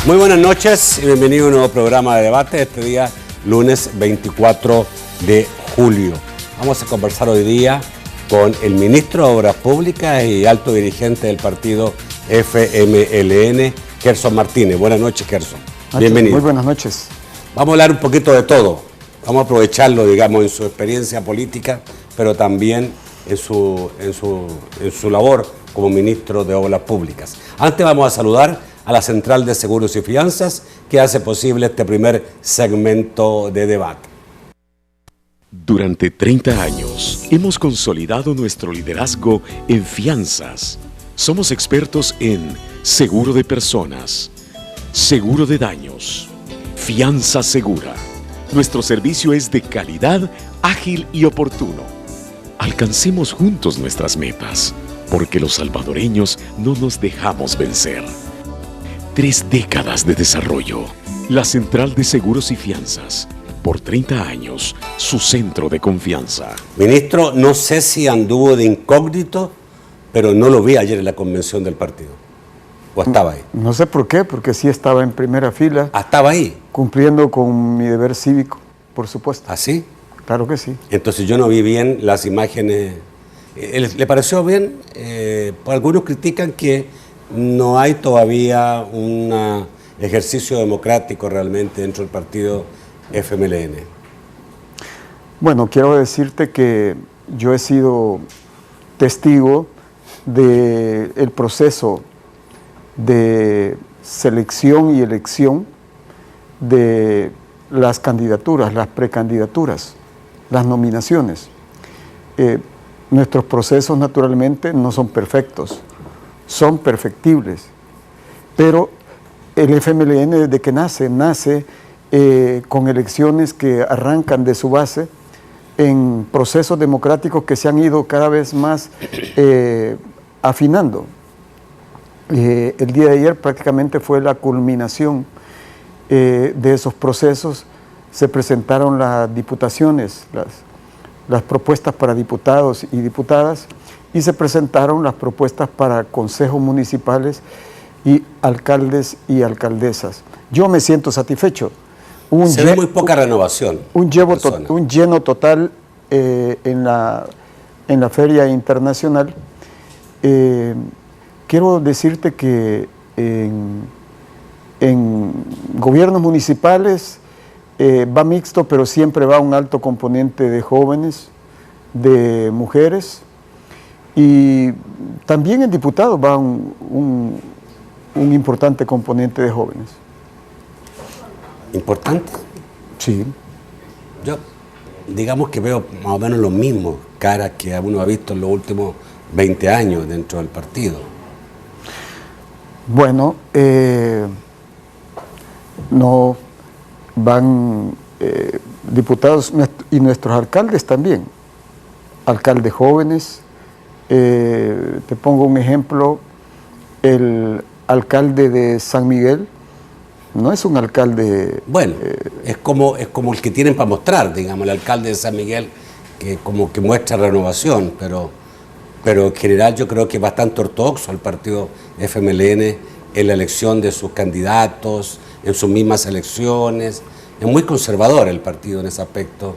Muy buenas noches y bienvenido a un nuevo programa de debate este día, lunes 24 de julio. Vamos a conversar hoy día con el ministro de Obras Públicas y alto dirigente del partido FMLN, Gerson Martínez. Buenas noches, Gerson. Bienvenido. Muy buenas noches. Vamos a hablar un poquito de todo. Vamos a aprovecharlo, digamos, en su experiencia política, pero también en su labor como ministro de Obras Públicas. Antes vamos a saludar a la Central de Seguros y Fianzas, que hace posible este primer segmento de debate. Durante 30 años hemos consolidado nuestro liderazgo en fianzas. Somos expertos en seguro de personas, seguro de daños, fianza segura. Nuestro servicio es de calidad, ágil y oportuno. Alcancemos juntos nuestras metas, porque los salvadoreños no nos dejamos vencer. 3 décadas de desarrollo. La Central de Seguros y Fianzas. Por 30 años, su centro de confianza. Ministro, no sé si anduvo de incógnito, pero no lo vi ayer en la convención del partido. ¿O estaba ahí? No sé por qué, porque sí estaba en primera fila. ¿Ah, estaba ahí? Cumpliendo con mi deber cívico, por supuesto. ¿Ah, sí? Claro que sí. Entonces yo no vi bien las imágenes. ¿Le pareció bien? Algunos critican que no hay todavía un ejercicio democrático realmente dentro del partido FMLN. Bueno, quiero decirte que yo he sido testigo del proceso de selección y elección de las candidaturas, las precandidaturas, las nominaciones. Nuestros procesos naturalmente no son perfectos, son perfectibles, pero el FMLN desde que nace con elecciones que arrancan de su base en procesos democráticos que se han ido cada vez más afinando. El día de ayer prácticamente fue la culminación de esos procesos. Se presentaron las diputaciones, las propuestas para diputados y diputadas, y se presentaron las propuestas para consejos municipales y alcaldes y alcaldesas. Yo me siento satisfecho. Se ve muy poca renovación. Un lleno total en la Feria Internacional. Quiero decirte que en gobiernos municipales va mixto, pero siempre va un alto componente de jóvenes, de mujeres, y también en diputados va un importante componente de jóvenes. ¿Importante? Sí. Yo, digamos que veo más o menos los mismos caras que uno ha visto en los últimos 20 años dentro del partido. Bueno, no van diputados y nuestros alcaldes también, alcaldes jóvenes. Te pongo un ejemplo, el alcalde de San Miguel no es un alcalde... Bueno, es como el que tienen para mostrar, digamos, el alcalde de San Miguel, que como que muestra renovación, pero en general yo creo que es bastante ortodoxo el partido FMLN en la elección de sus candidatos, en sus mismas elecciones. Es muy conservador el partido en ese aspecto,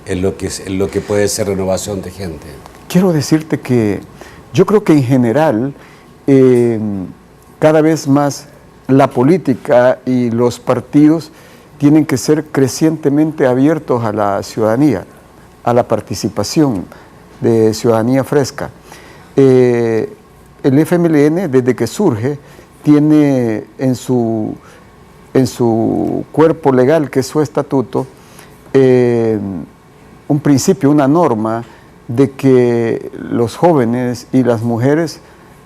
en lo que puede ser renovación de gente. Quiero decirte que yo creo que en general cada vez más la política y los partidos tienen que ser crecientemente abiertos a la ciudadanía, a la participación de ciudadanía fresca. El FMLN, desde que surge, tiene en su cuerpo legal, que es su estatuto, un principio, una norma de que los jóvenes y las mujeres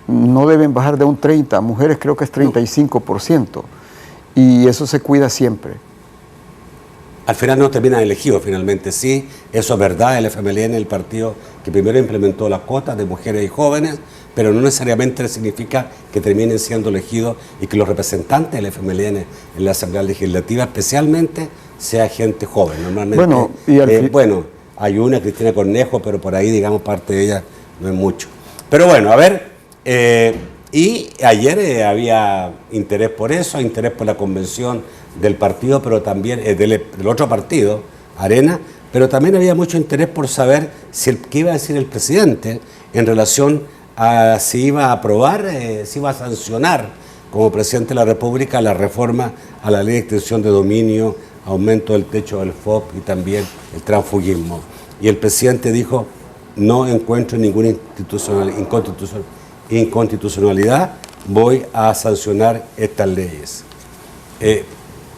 no deben bajar de un 30%, mujeres creo que es 35%, y eso se cuida siempre. Al final no terminan elegidos finalmente, sí, eso es verdad, el FMLN es el partido que primero implementó las cuotas de mujeres y jóvenes, pero no necesariamente significa que terminen siendo elegidos y que los representantes del FMLN en la Asamblea Legislativa especialmente sea gente joven. Normalmente, bueno, hay una, Cristina Cornejo, pero por ahí, digamos, parte de ella no es mucho. Pero bueno, a ver, Y ayer había interés por eso, interés por la convención del partido, pero también del otro partido, Arena, pero también había mucho interés por saber qué iba a decir el presidente en relación a si iba a aprobar, si iba a sancionar como presidente de la República la reforma a la ley de extensión de dominio, aumento del techo del FOP y también el transfugismo. Y el presidente dijo: no encuentro ninguna inconstitucionalidad, voy a sancionar estas leyes.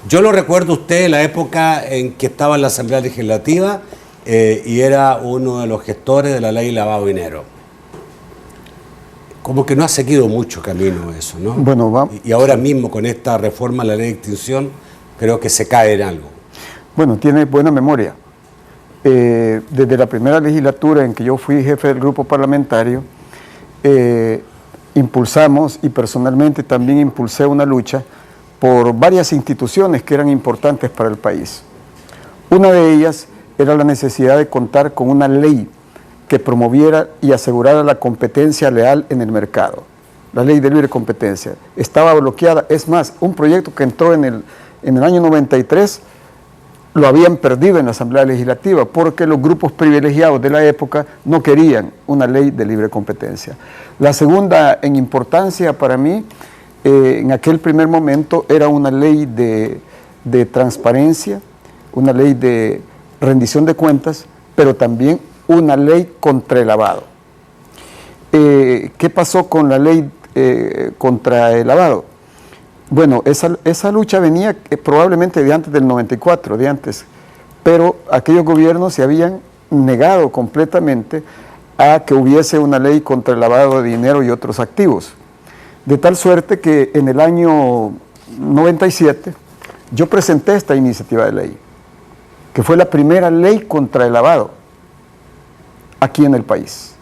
Yo lo recuerdo usted en la época en que estaba en la Asamblea Legislativa y era uno de los gestores de la ley de lavado de dinero. Como que no ha seguido mucho camino eso, ¿no? Bueno, y ahora mismo con esta reforma a la ley de extinción creo que se cae en algo. Bueno, tiene buena memoria. Desde la primera legislatura en que yo fui jefe del grupo parlamentario, impulsamos, y personalmente también impulsé una lucha por varias instituciones que eran importantes para el país. Una de ellas era la necesidad de contar con una ley que promoviera y asegurara la competencia leal en el mercado. La ley de libre competencia estaba bloqueada. Es más, un proyecto que entró en el año 93 lo habían perdido en la Asamblea Legislativa porque los grupos privilegiados de la época no querían una ley de libre competencia. La segunda en importancia para mí, en aquel primer momento, era una ley de transparencia, una ley de rendición de cuentas, pero también una ley contra el lavado. ¿Qué pasó con la ley contra el lavado? Bueno, esa lucha venía probablemente de antes del 94, de antes, pero aquellos gobiernos se habían negado completamente a que hubiese una ley contra el lavado de dinero y otros activos. De tal suerte que en el año 97 yo presenté esta iniciativa de ley, que fue la primera ley contra el lavado aquí en el país.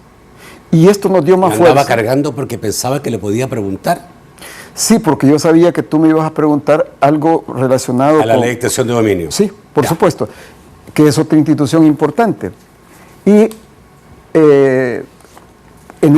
Y esto nos dio más fuerza. Andaba cargando porque pensaba que le podía preguntar. Sí, porque yo sabía que tú me ibas a preguntar algo relacionado a la ley de extensión de dominio. Sí, por supuesto, que es otra institución importante. Y en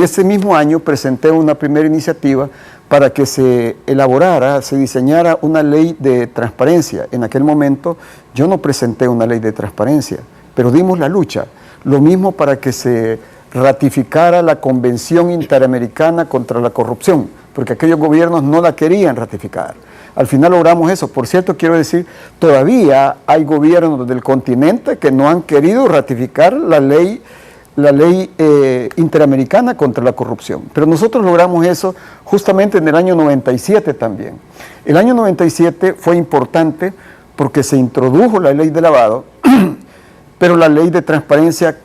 ese mismo año presenté una primera iniciativa para que se elaborara, se diseñara una ley de transparencia. En aquel momento yo no presenté una ley de transparencia, pero dimos la lucha. Lo mismo para que se ratificara la Convención Interamericana contra la Corrupción, porque aquellos gobiernos no la querían ratificar. Al final logramos eso. Por cierto, quiero decir, todavía hay gobiernos del continente que no han querido ratificar la ley interamericana contra la corrupción. Pero nosotros logramos eso justamente en el año 97 también. El año 97 fue importante porque se introdujo la ley de lavado, pero la ley de transparencia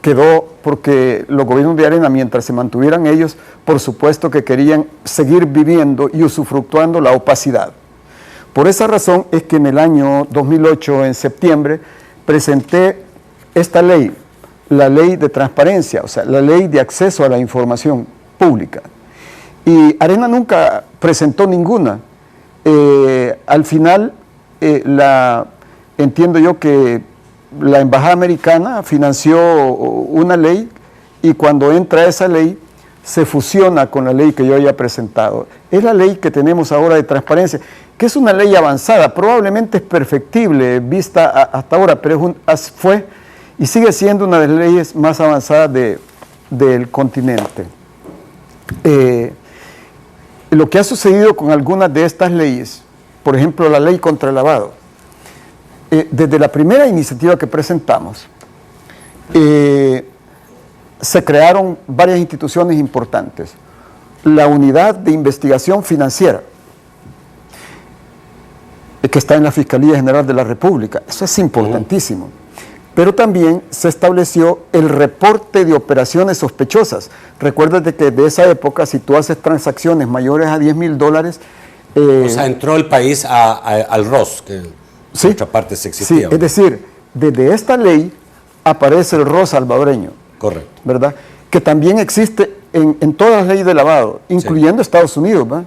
quedó porque los gobiernos de Arena, mientras se mantuvieran ellos, por supuesto que querían seguir viviendo y usufructuando la opacidad. Por esa razón es que en el año 2008, en septiembre, presenté esta ley, la ley de transparencia, o sea, la ley de acceso a la información pública. Y Arena nunca presentó ninguna. Al final, entiendo yo que la Embajada Americana financió una ley y cuando entra esa ley se fusiona con la ley que yo había presentado. Es la ley que tenemos ahora de transparencia, que es una ley avanzada, probablemente es perfectible vista hasta ahora, pero fue y sigue siendo una de las leyes más avanzadas del continente. Lo que ha sucedido con algunas de estas leyes, por ejemplo la ley contra el lavado, desde la primera iniciativa que presentamos, se crearon varias instituciones importantes. La Unidad de Investigación Financiera, que está en la Fiscalía General de la República, eso es importantísimo. Pero también se estableció el reporte de operaciones sospechosas. Recuérdate que de esa época, si tú haces transacciones mayores a $10,000... o sea, entró el país al ROS, que sí, en otra parte se existía. Sí, es decir, desde esta ley aparece el ROS salvadoreño. Correcto. ¿Verdad? Que también existe en todas las leyes de lavado, incluyendo Estados Unidos, ¿verdad?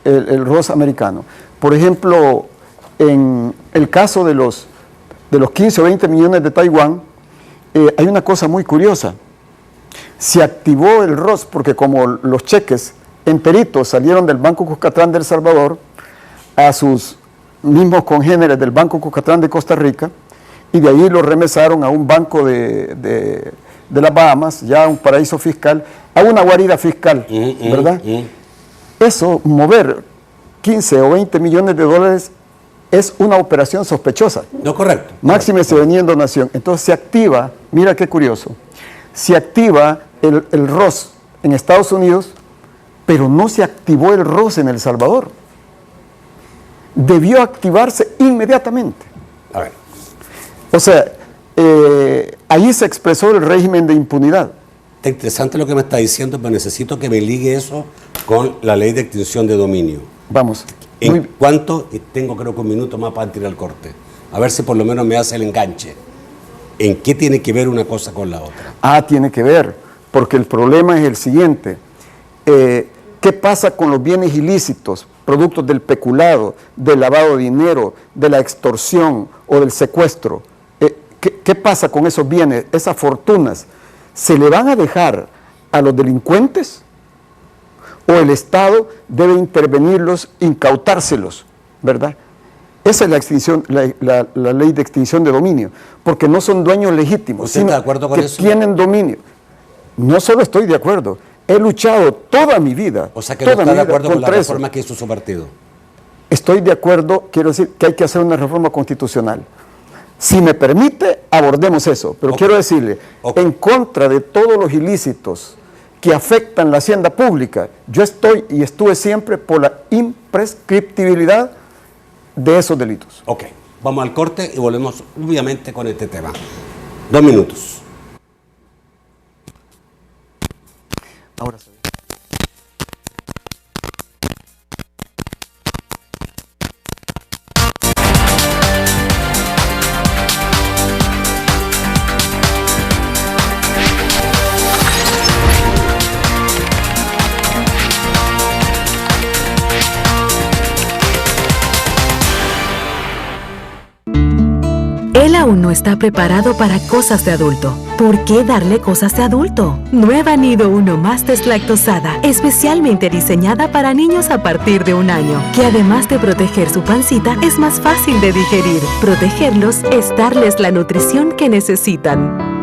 El ROS americano. Por ejemplo, en el caso de los 15 o 20 millones de Taiwán, hay una cosa muy curiosa. Se activó el ROS porque como los cheques enteritos salieron del Banco Cuscatlán de El Salvador a sus mismos congéneres del Banco Cuscatlán de Costa Rica, y de ahí los remesaron a un banco de las Bahamas, ya un paraíso fiscal, a una guarida fiscal, ¿verdad? Eso, mover 15 o 20 millones de dólares es una operación sospechosa. No, correcto. Máxime se venía en donación. Entonces se activa, mira qué curioso, se activa el ROS en Estados Unidos, pero no se activó el ROS en El Salvador. Debió activarse inmediatamente. A ver. O sea, ahí se expresó el régimen de impunidad. Está interesante lo que me está diciendo, pero necesito que me ligue eso con la ley de extinción de dominio. Vamos. En cuanto, y tengo creo que un minuto más para tirar el corte, a ver si por lo menos me hace el enganche. ¿En qué tiene que ver una cosa con la otra? Tiene que ver, porque el problema es el siguiente. ¿Qué pasa con los bienes ilícitos, productos del peculado, del lavado de dinero, de la extorsión o del secuestro? ¿Qué pasa con esos bienes, esas fortunas? ¿Se le van a dejar a los delincuentes? ¿O el Estado debe intervenirlos, incautárselos, verdad? Esa es la extinción, la ley de extinción de dominio, porque no son dueños legítimos, ¿Usted sino está de acuerdo con que eso? tienen dominio. No solo estoy de acuerdo, he luchado toda mi vida. O sea que no toda está mi de vida acuerdo con la contra eso. reforma que hizo su partido. Estoy de acuerdo, quiero decir que hay que hacer una reforma constitucional. Si me permite, abordemos eso, pero quiero decirle, en contra de todos los ilícitos que afectan la hacienda pública, yo estoy y estuve siempre por la imprescriptibilidad de esos delitos. Ok, vamos al corte y volvemos obviamente con este tema. 2 minutos. Ahora sí. Él aún no está preparado para cosas de adulto. ¿Por qué darle cosas de adulto? Nueva Nido Uno Más deslactosada, especialmente diseñada para niños a partir de 1 año, que además de proteger su pancita, es más fácil de digerir. Protegerlos es darles la nutrición que necesitan.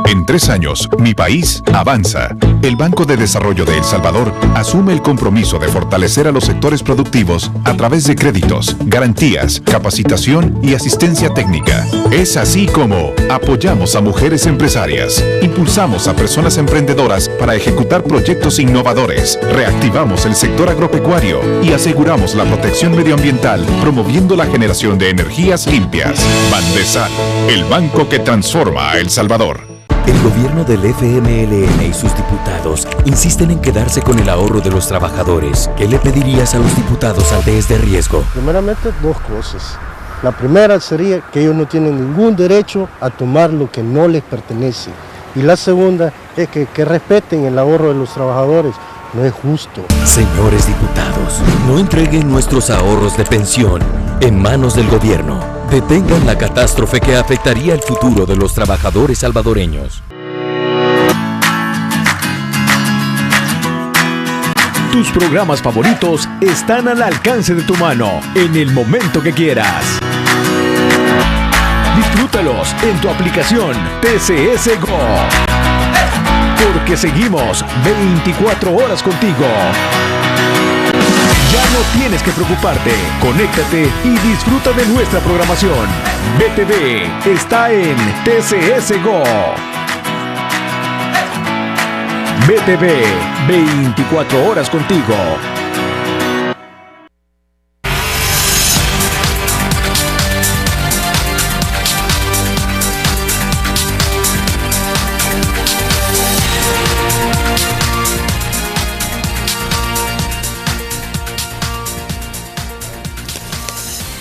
En 3 años, mi país avanza. El Banco de Desarrollo de El Salvador asume el compromiso de fortalecer a los sectores productivos a través de créditos, garantías, capacitación y asistencia técnica. Es así como apoyamos a mujeres empresarias, impulsamos a personas emprendedoras para ejecutar proyectos innovadores, reactivamos el sector agropecuario y aseguramos la protección medioambiental, promoviendo la generación de energías limpias. Bandesal, el banco que transforma a El Salvador. El gobierno del FMLN y sus diputados insisten en quedarse con el ahorro de los trabajadores. ¿Qué le pedirías a los diputados al de riesgo? Primeramente, 2 cosas. La primera sería que ellos no tienen ningún derecho a tomar lo que no les pertenece. Y la segunda es que respeten el ahorro de los trabajadores. No es justo. Señores diputados, no entreguen nuestros ahorros de pensión en manos del gobierno. Detengan la catástrofe que afectaría el futuro de los trabajadores salvadoreños. Tus programas favoritos están al alcance de tu mano, en el momento que quieras. Disfrútalos en tu aplicación TCS Go. Porque seguimos 24 horas contigo. Ya no tienes que preocuparte. Conéctate y disfruta de nuestra programación. BTV está en TCS Go. BTV, 24 horas contigo.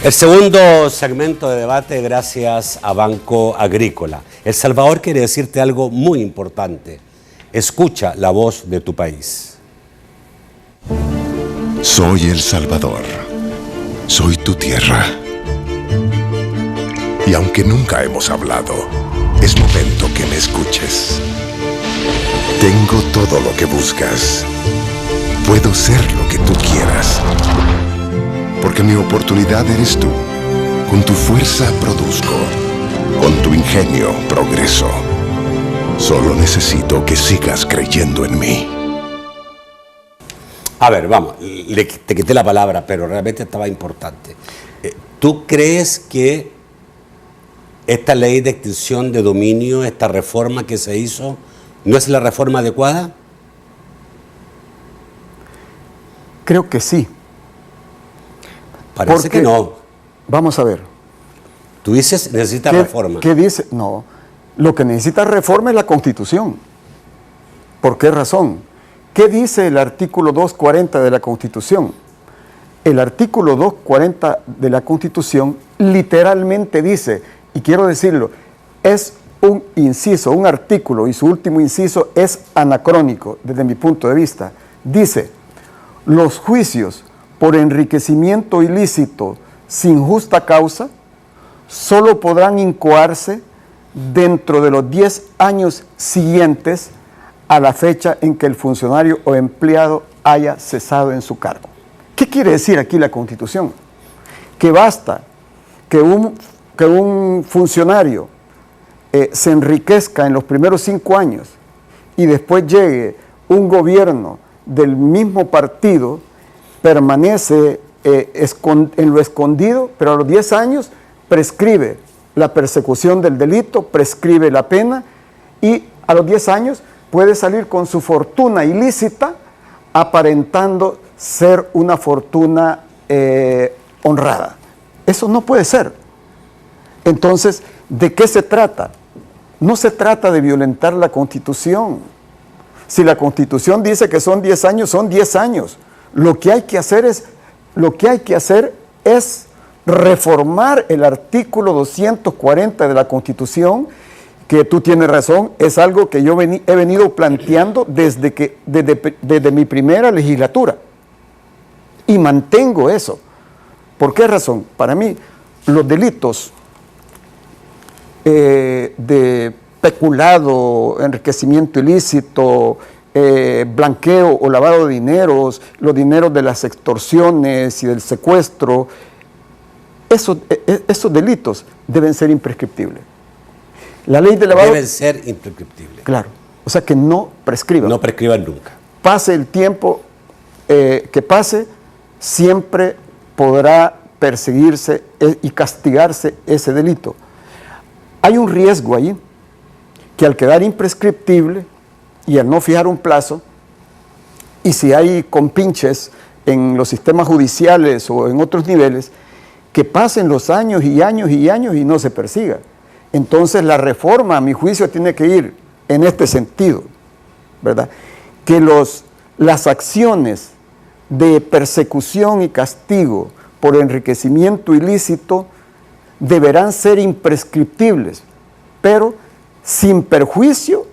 El segundo segmento de debate, gracias a Banco Agrícola. El Salvador quiere decirte algo muy importante. Escucha la voz de tu país. Soy El Salvador. Soy tu tierra. Y aunque nunca hemos hablado, es momento que me escuches. Tengo todo lo que buscas. Puedo ser lo que tú quieras. Porque mi oportunidad eres tú. Con tu fuerza produzco. Con tu ingenio progreso. Solo necesito que sigas creyendo en mí. A ver, vamos, te quité la palabra, pero realmente estaba importante. ¿Tú crees que esta ley de extinción de dominio, esta reforma que se hizo, no es la reforma adecuada? Creo que sí. Parece que no. Vamos a ver. Tú dices necesita reforma. ¿Qué dice? No. Lo que necesita reforma es la Constitución. ¿Por qué razón? ¿Qué dice el artículo 240 de la Constitución? El artículo 240 de la Constitución literalmente dice, y quiero decirlo, es un inciso, un artículo, y su último inciso es anacrónico desde mi punto de vista. Dice, los juicios por enriquecimiento ilícito sin justa causa solo podrán incoarse dentro de los 10 años siguientes a la fecha en que el funcionario o empleado haya cesado en su cargo. ¿Qué quiere decir aquí la Constitución? Que basta que un funcionario se enriquezca en los primeros 5 años y después llegue un gobierno del mismo partido, permanece en lo escondido, pero a los 10 años prescribe la persecución del delito, prescribe la pena y a los 10 años puede salir con su fortuna ilícita aparentando ser una fortuna honrada. Eso no puede ser. Entonces, ¿de qué se trata? No se trata de violentar la Constitución. Si la Constitución dice que son 10 años, son 10 años. Lo que hay que hacer es reformar el artículo 240 de la Constitución, que tú tienes razón, es algo que yo he venido planteando desde mi primera legislatura. Y mantengo eso. ¿Por qué razón? Para mí, los delitos de peculado, enriquecimiento ilícito, blanqueo o lavado de dineros, los dineros de las extorsiones y del secuestro, esos delitos deben ser imprescriptibles. La ley de lavado deben ser imprescriptibles. Claro, o sea que no prescriban. No prescriban nunca. Pase el tiempo que pase, siempre podrá perseguirse y castigarse ese delito. Hay un riesgo ahí, que al quedar imprescriptible y al no fijar un plazo, y si hay compinches en los sistemas judiciales o en otros niveles, que pasen los años y años y años y no se persiga. Entonces la reforma, a mi juicio, tiene que ir en este sentido, ¿verdad? Que las acciones de persecución y castigo por enriquecimiento ilícito deberán ser imprescriptibles, pero sin perjuicio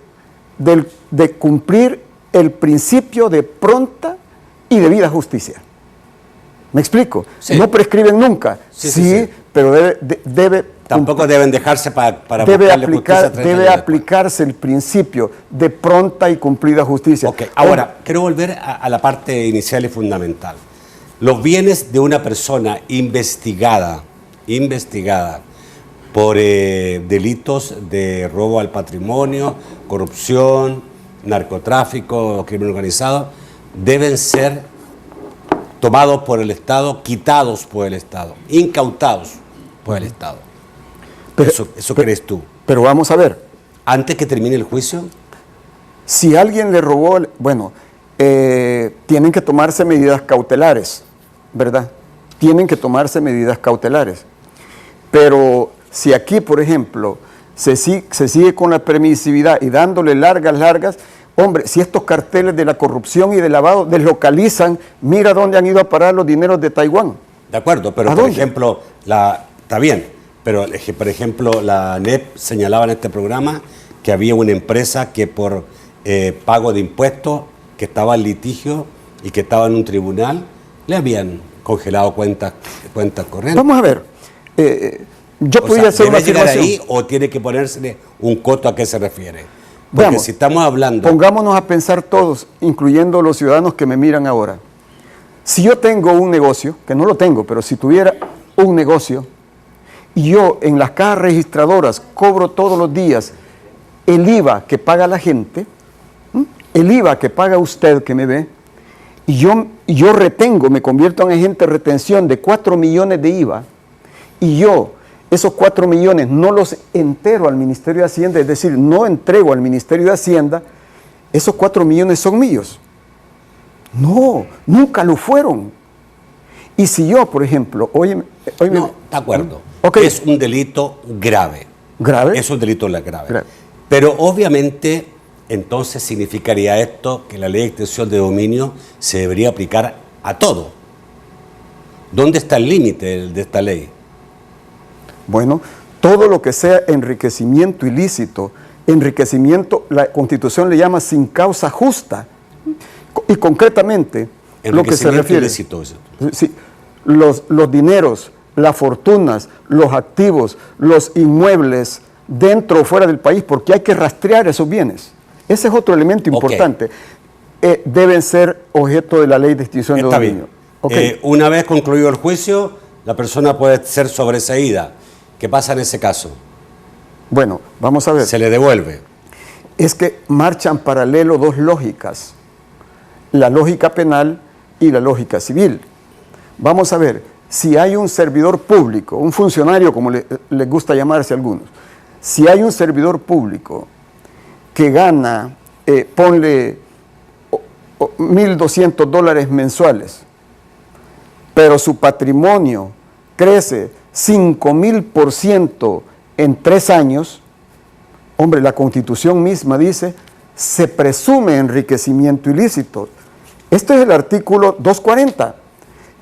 de cumplir el principio de pronta y debida justicia. ¿Me explico? Sí. No prescriben nunca, sí. Pero debe tampoco deben dejarse para debe aplicarse el principio de pronta y cumplida justicia. Okay. Ahora, quiero volver a la parte inicial y fundamental. Los bienes de una persona investigada por delitos de robo al patrimonio, corrupción, narcotráfico, crimen organizado, deben ser tomados por el Estado, quitados por el Estado, incautados por el Estado. Eso crees tú. Pero vamos a ver. Antes que termine el juicio. Si alguien le robó, tienen que tomarse medidas cautelares, ¿verdad? Tienen que tomarse medidas cautelares. Pero si aquí, por ejemplo, se sigue con la permisividad y dándole largas, hombre, si estos carteles de la corrupción y del lavado deslocalizan, mira dónde han ido a parar los dineros de Taiwán. De acuerdo, pero por ejemplo, está bien, pero por ejemplo, la ANEP señalaba en este programa que había una empresa que por pago de impuestos, que estaba en litigio y que estaba en un tribunal, le habían congelado cuentas corrientes. Vamos a ver, yo podría hacer una afirmación. Ahí, ¿o tiene que ponérsele un coto? ¿A qué se refiere? Porque Veamos, si estamos hablando... pongámonos a pensar todos, incluyendo los ciudadanos que me miran ahora. Si yo tengo un negocio, que no lo tengo, pero si tuviera un negocio, y yo en las cajas registradoras cobro todos los días el IVA que paga la gente, el IVA que paga usted que me ve, y yo retengo, me convierto en agente de retención de 4 millones de IVA, y yo esos 4 millones no los entero al Ministerio de Hacienda, es decir, no entrego al Ministerio de Hacienda, esos 4 millones son míos. No, nunca lo fueron. Y si yo, por ejemplo, No, de acuerdo. Okay. Es un delito grave. ¿Grave? Es un delito grave. Pero obviamente, entonces significaría esto que la ley de extinción de dominio se debería aplicar a todo. ¿Dónde está el límite de esta ley? Bueno, todo lo que sea enriquecimiento ilícito, enriquecimiento, la Constitución le llama sin causa justa. Y concretamente, lo que se refiere... Ilícito, sí, los dineros, las fortunas, los activos, los inmuebles dentro o fuera del país, porque hay que rastrear esos bienes. Ese es otro elemento importante. Deben ser objeto de la ley de extinción de dominio. Bien. Una vez concluido el juicio, la persona puede ser sobreseída. ¿Qué pasa en ese caso? Bueno, vamos a ver. Se le devuelve. Es que marchan paralelo dos lógicas, la lógica penal y la lógica civil. Vamos a ver, si hay un servidor público, un funcionario como les gusta llamarse a algunos, si hay un servidor público que gana, ponle $1,200 mensuales, pero su patrimonio crece 5,000% en 3 años, hombre, la Constitución misma dice, se presume enriquecimiento ilícito. Este es el artículo 240.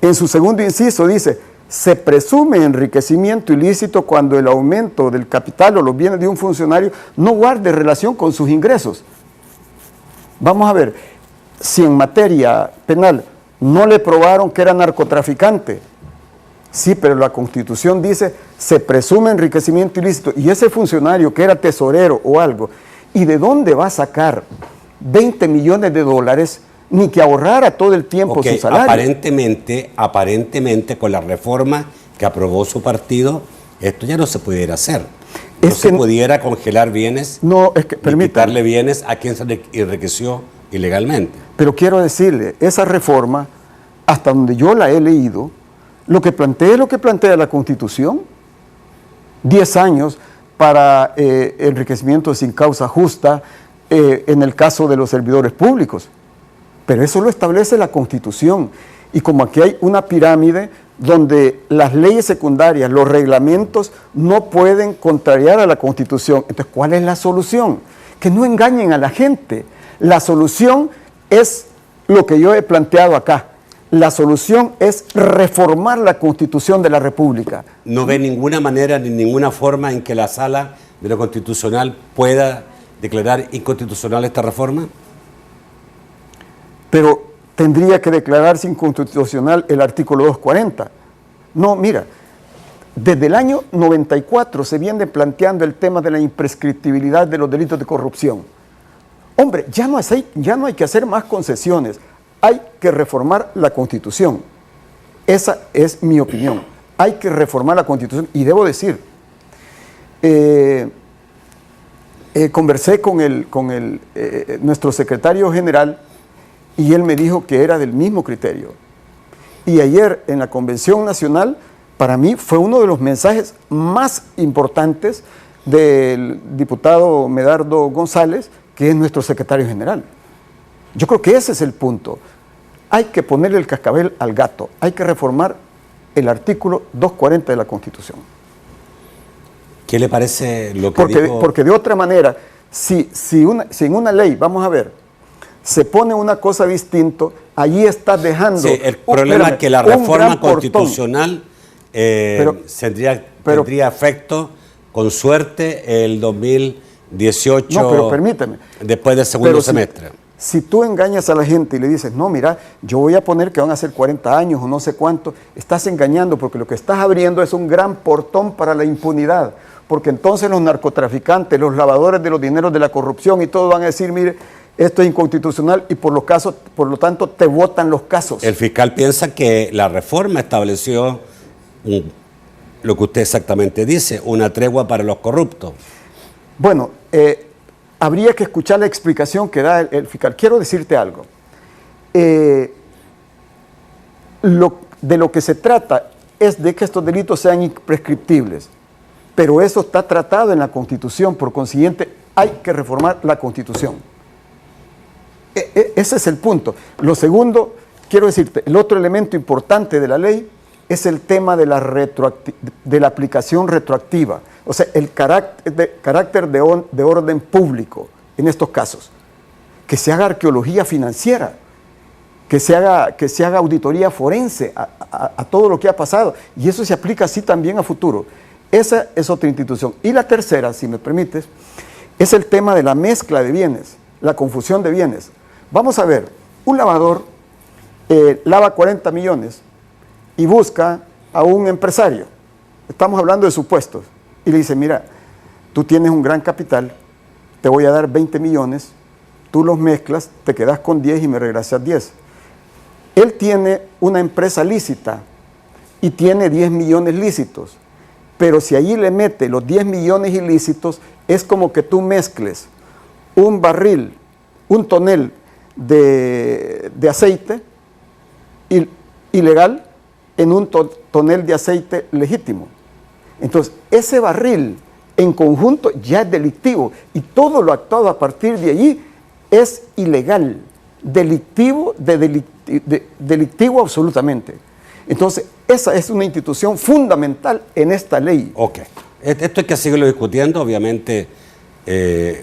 En su segundo inciso dice, se presume enriquecimiento ilícito cuando el aumento del capital o los bienes de un funcionario no guarde relación con sus ingresos. Vamos a ver, si en materia penal no le probaron que era narcotraficante, sí, pero la Constitución dice, se presume enriquecimiento ilícito, y ese funcionario que era tesorero o algo, ¿y de dónde va a sacar 20 millones de dólares? Ni que ahorrara todo el tiempo su salario. Aparentemente, con la reforma que aprobó su partido, esto ya no se pudiera hacer. No se pudiera congelar bienes, no, es que, ni quitarle bienes a quien se enriqueció ilegalmente. Pero quiero decirle, esa reforma, hasta donde yo la he leído, lo que plantea es lo que plantea la Constitución. 10 años para enriquecimiento sin causa justa en el caso de los servidores públicos. Pero eso lo establece la Constitución. Y como aquí hay una pirámide donde las leyes secundarias, los reglamentos, no pueden contrariar a la Constitución. Entonces, ¿cuál es la solución? Que no engañen a la gente. La solución es lo que yo he planteado acá. La solución es reformar la Constitución de la República. ¿No ve ninguna manera ni ninguna forma en que la Sala de lo Constitucional pueda declarar inconstitucional esta reforma? Pero tendría que declararse inconstitucional el artículo 240. No, mira, desde el año 94 se viene planteando el tema de la imprescriptibilidad de los delitos de corrupción. Hombre, ya no hay que hacer más concesiones, hay que reformar la Constitución. Esa es mi opinión. Hay que reformar la Constitución. Y debo decir, conversé con nuestro secretario general, y él me dijo que era del mismo criterio. Y ayer en la Convención Nacional, para mí fue uno de los mensajes más importantes del diputado Medardo González, que es nuestro secretario general. Yo creo que ese es el punto. Hay que ponerle el cascabel al gato. Hay que reformar el artículo 240 de la Constitución. ¿Qué le parece lo que dijo? Porque de otra manera, si en una ley, vamos a ver, se pone una cosa distinta, allí estás dejando... Sí, el problema es que la reforma constitucional tendría efecto, con suerte, el 2018, no, pero permíteme, después del segundo semestre. Si tú engañas a la gente y le dices, no, mira, yo voy a poner que van a ser 40 años o no sé cuánto, estás engañando porque lo que estás abriendo es un gran portón para la impunidad, porque entonces los narcotraficantes, los lavadores de los dineros de la corrupción y todo van a decir, mire, esto es inconstitucional y por lo tanto te votan los casos. El fiscal piensa que la reforma estableció lo que usted exactamente dice, una tregua para los corruptos. Bueno, habría que escuchar la explicación que da el fiscal. Quiero decirte algo. De lo que se trata es de que estos delitos sean imprescriptibles, pero eso está tratado en la Constitución, por consiguiente hay que reformar la Constitución. Ese es el punto. Lo segundo, quiero decirte, el otro elemento importante de la ley es el tema de la aplicación retroactiva, o sea, el carácter de orden público en estos casos. Que se haga arqueología financiera, que se haga auditoría forense a todo lo que ha pasado, y eso se aplica así también a futuro. Esa es otra institución. Y la tercera, si me permites, es el tema de la mezcla de bienes, la confusión de bienes. Vamos a ver, un lavador lava 40 millones y busca a un empresario, estamos hablando de supuestos, y le dice, mira, tú tienes un gran capital, te voy a dar 20 millones, tú los mezclas, te quedas con 10 y me regresas 10. Él tiene una empresa lícita y tiene 10 millones lícitos, pero si allí le mete los 10 millones ilícitos, es como que tú mezcles un barril, un tonel de aceite ilegal en un tonel de aceite legítimo. Entonces, ese barril en conjunto ya es delictivo y todo lo actuado a partir de allí es ilegal, delictivo absolutamente. Entonces, esa es una institución fundamental en esta ley. Ok. Esto hay que seguirlo discutiendo, obviamente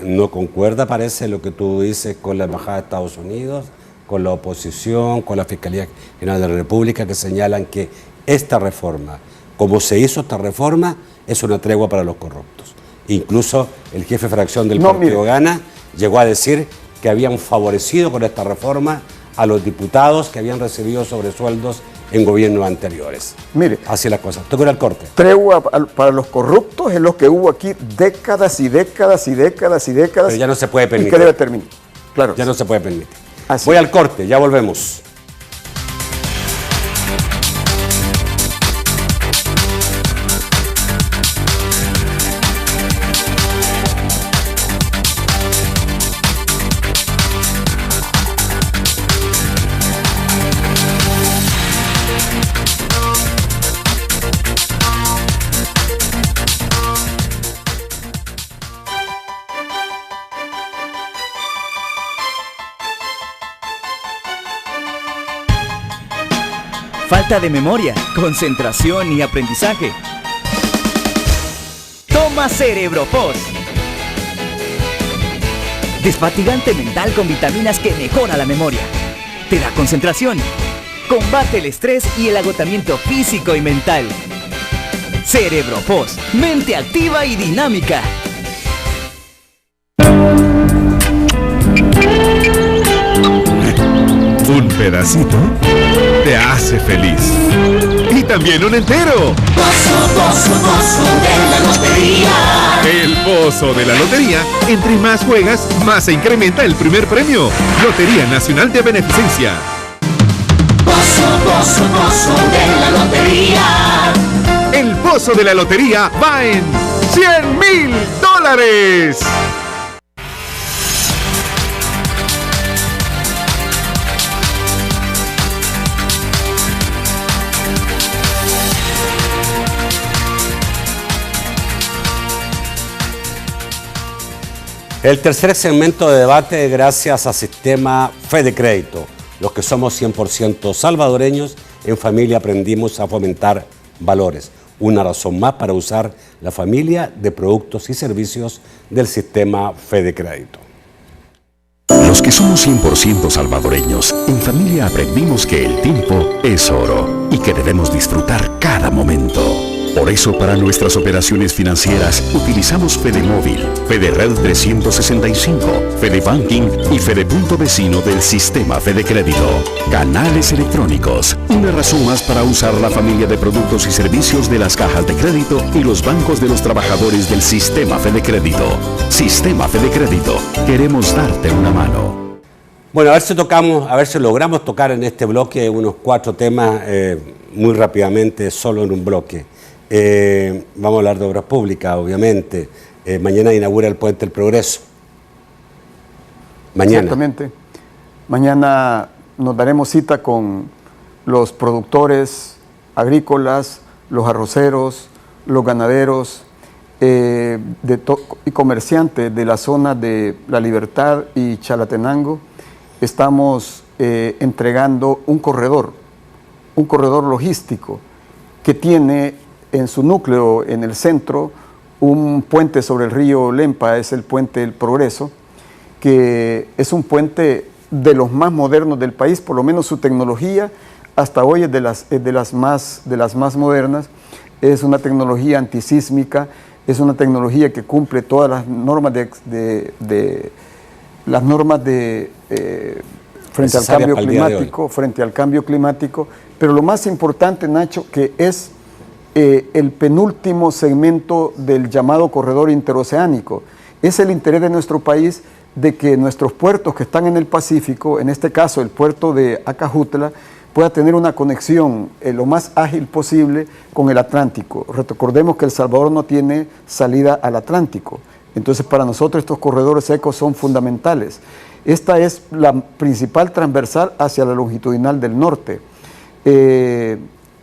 no concuerda, parece, lo que tú dices con la Embajada de Estados Unidos, con la oposición, con la Fiscalía General de la República, que señalan que esta reforma, como se hizo esta reforma, es una tregua para los corruptos. Incluso el jefe de fracción del partido Gana llegó a decir que habían favorecido con esta reforma a los diputados que habían recibido sobresueldos en gobiernos anteriores. Mire, así las cosas. Tengo que ir al corte. Tregua para los corruptos es lo que hubo aquí décadas y décadas y décadas y décadas. Pero ya no se puede permitir. Y que debe terminar. Claro. Ya no se puede permitir. Así. Voy al corte, ya volvemos. Falta de memoria, concentración y aprendizaje. Toma Cerebropos. Desfatigante mental con vitaminas que mejora la memoria. Te da concentración. Combate el estrés y el agotamiento físico y mental. Cerebropos. Mente activa y dinámica. Un pedacito te hace feliz. Y también un entero. Pozo de la lotería. El pozo de la lotería. Entre más juegas, más se incrementa el primer premio. Lotería Nacional de Beneficencia. Pozo de la lotería. El pozo de la lotería va en $100,000. El tercer segmento de debate, gracias al sistema Fede Crédito. Los que somos 100% salvadoreños, en familia aprendimos a fomentar valores. Una razón más para usar la familia de productos y servicios del sistema Fede Crédito. Los que somos 100% salvadoreños, en familia aprendimos que el tiempo es oro y que debemos disfrutar cada momento. Por eso, para nuestras operaciones financieras, utilizamos FedeMóvil, FedeRed 365, FedeBanking y FedePunto Vecino del sistema FedeCrédito. Canales electrónicos, una razón más para usar la familia de productos y servicios de las cajas de crédito y los bancos de los trabajadores del sistema FedeCrédito. Sistema FedeCrédito, queremos darte una mano. Bueno, a ver si logramos tocar en este bloque unos 4 temas muy rápidamente, solo en un bloque. Vamos a hablar de obras públicas, obviamente. Mañana inaugura el Puente del Progreso. Mañana. Exactamente. Mañana nos daremos cita con los productores agrícolas, los arroceros, los ganaderos y comerciantes de la zona de La Libertad y Chalatenango. Estamos entregando un corredor logístico que tiene en su núcleo, en el centro, un puente sobre el río Lempa, es el Puente del Progreso, que es un puente de los más modernos del país, por lo menos su tecnología hasta hoy es de las más modernas. Es una tecnología antisísmica, es una tecnología que cumple todas las normas frente al cambio climático, pero lo más importante, Nacho, que es el penúltimo segmento del llamado corredor interoceánico. Es el interés de nuestro país de que nuestros puertos que están en el Pacífico, en este caso el puerto de Acajutla, pueda tener una conexión lo más ágil posible con el Atlántico. Recordemos que El Salvador no tiene salida al Atlántico, entonces para nosotros estos corredores secos son fundamentales. Esta es la principal transversal hacia la longitudinal del norte.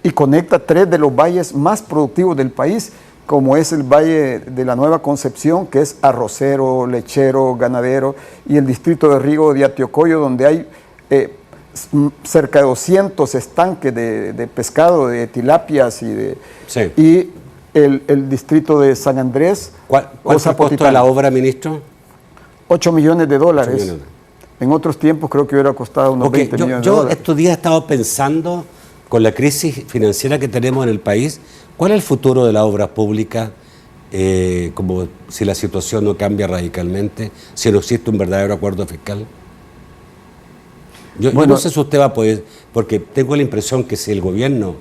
Y conecta 3 de los valles más productivos del país, como es el Valle de la Nueva Concepción, que es arrocero, lechero, ganadero, y el distrito de riego de Atiocoyo, donde hay cerca de 200 estanques de pescado, de tilapias y el distrito de San Andrés. ¿Cuál es el costo de la obra, ministro? $8 millones. En otros tiempos creo que hubiera costado unos 20 millones de dólares. Yo estos días he estado pensando, con la crisis financiera que tenemos en el país, ¿cuál es el futuro de las obras públicas? Como si la situación no cambia radicalmente, si no existe un verdadero acuerdo fiscal. Yo no sé si usted va a poder, porque tengo la impresión que si el gobierno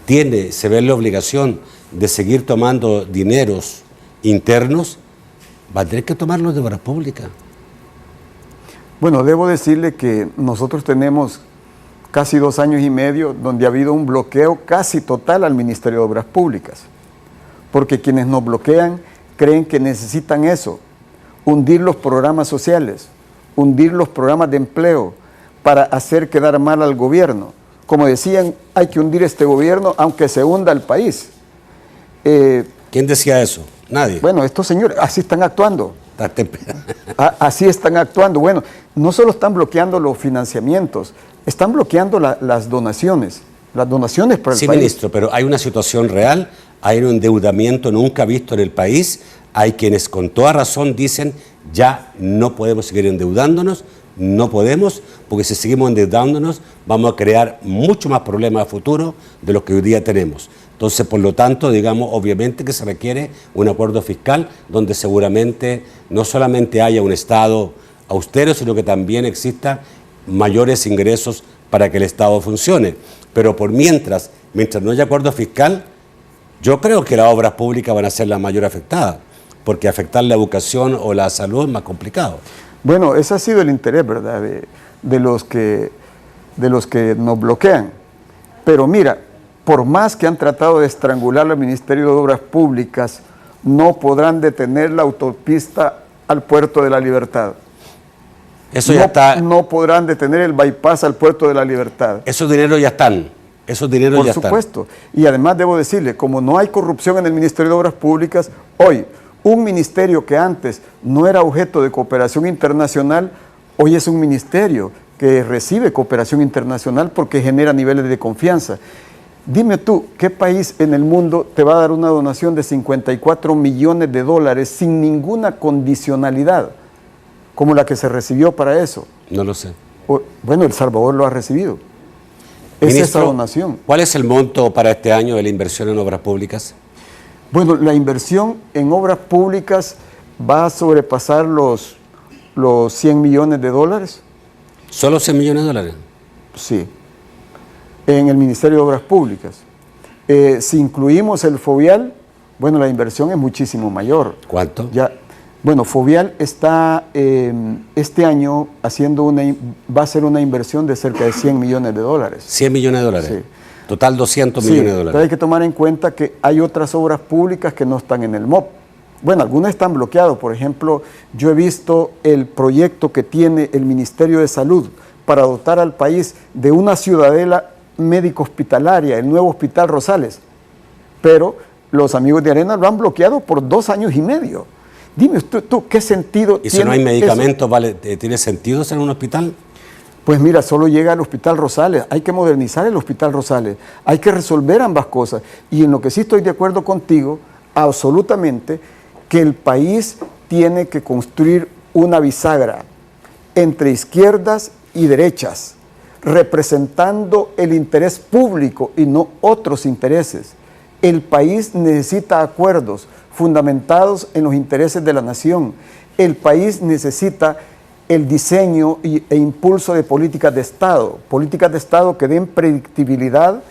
se ve en la obligación de seguir tomando dineros internos, va a tener que tomarlos de obras públicas. Bueno, debo decirle que nosotros tenemos casi 2 años y medio donde ha habido un bloqueo casi total al Ministerio de Obras Públicas, porque quienes nos bloquean creen que necesitan eso, hundir los programas sociales, hundir los programas de empleo para hacer quedar mal al gobierno. Como decían, hay que hundir este gobierno aunque se hunda el país. ¿Quién decía eso? Nadie. Bueno, estos señores así están actuando. Así están actuando. Bueno, no solo están bloqueando los financiamientos, están bloqueando las donaciones para el país. Sí, ministro, pero hay una situación real, hay un endeudamiento nunca visto en el país, hay quienes con toda razón dicen ya no podemos seguir endeudándonos, no podemos, porque si seguimos endeudándonos vamos a crear mucho más problemas a futuro de los que hoy día tenemos. Entonces, por lo tanto, digamos, obviamente que se requiere un acuerdo fiscal donde seguramente no solamente haya un Estado austero, sino que también exista mayores ingresos para que el Estado funcione. Pero mientras no haya acuerdo fiscal, yo creo que las obras públicas van a ser las mayor afectadas, porque afectar la educación o la salud es más complicado. Bueno, ese ha sido el interés, ¿verdad?, de los que nos bloquean. Pero mira, por más que han tratado de estrangular al Ministerio de Obras Públicas, no podrán detener la autopista al Puerto de la Libertad. Eso ya está. No podrán detener el bypass al Puerto de la Libertad. Esos dineros ya están. Por supuesto. Y además debo decirle, como no hay corrupción en el Ministerio de Obras Públicas, hoy un ministerio que antes no era objeto de cooperación internacional, hoy es un ministerio que recibe cooperación internacional porque genera niveles de confianza. Dime tú, ¿qué país en el mundo te va a dar una donación de $54 millones sin ninguna condicionalidad, como la que se recibió para eso? No lo sé. Bueno, El Salvador lo ha recibido. es Ministro, esa donación. ¿Cuál es el monto para este año de la inversión en obras públicas? Bueno, la inversión en obras públicas va a sobrepasar los 100 millones de dólares. ¿Solo 100 millones de dólares? Sí, en el Ministerio de Obras Públicas. Si incluimos el Fovial, bueno, la inversión es muchísimo mayor. ¿Cuánto? Bueno, Fovial está este año va a hacer una inversión de cerca de 100 millones de dólares. 100 millones de dólares. Sí. Total 200 millones de dólares. Pero hay que tomar en cuenta que hay otras obras públicas que no están en el MOP. Bueno, algunas están bloqueadas. Por ejemplo, yo he visto el proyecto que tiene el Ministerio de Salud para dotar al país de una ciudadela médico hospitalaria, el nuevo Hospital Rosales. Pero los amigos de Arena lo han bloqueado por 2 años y medio. Dime tú ¿qué sentido ¿Y tiene si no hay medicamentos, eso? tiene sentido ser un hospital? Pues mira, solo llega al Hospital Rosales. Hay que modernizar el Hospital Rosales. Hay que resolver ambas cosas. Y en lo que sí estoy de acuerdo contigo, absolutamente, que el país tiene que construir una bisagra entre izquierdas y derechas, representando el interés público y no otros intereses. El país necesita acuerdos fundamentados en los intereses de la nación. El país necesita el diseño e impulso de políticas de Estado que den predictibilidad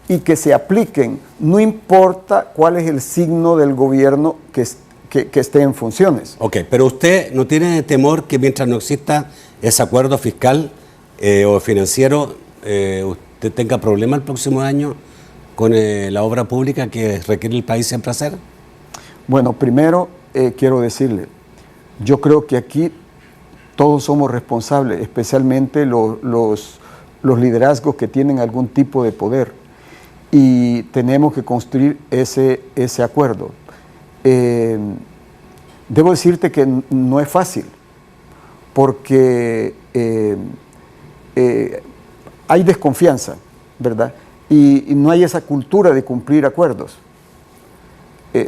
y que se apliquen, no importa cuál es el signo del gobierno que esté en funciones. Ok, pero usted no tiene temor que mientras no exista ese acuerdo fiscal o financiero, usted tenga problemas el próximo año con la obra pública que requiere el país siempre hacer? Bueno, primero quiero decirle, yo creo que aquí todos somos responsables, especialmente los liderazgos que tienen algún tipo de poder, y tenemos que construir ese acuerdo. Debo decirte que no es fácil, porque hay desconfianza, ¿verdad? Y no hay esa cultura de cumplir acuerdos.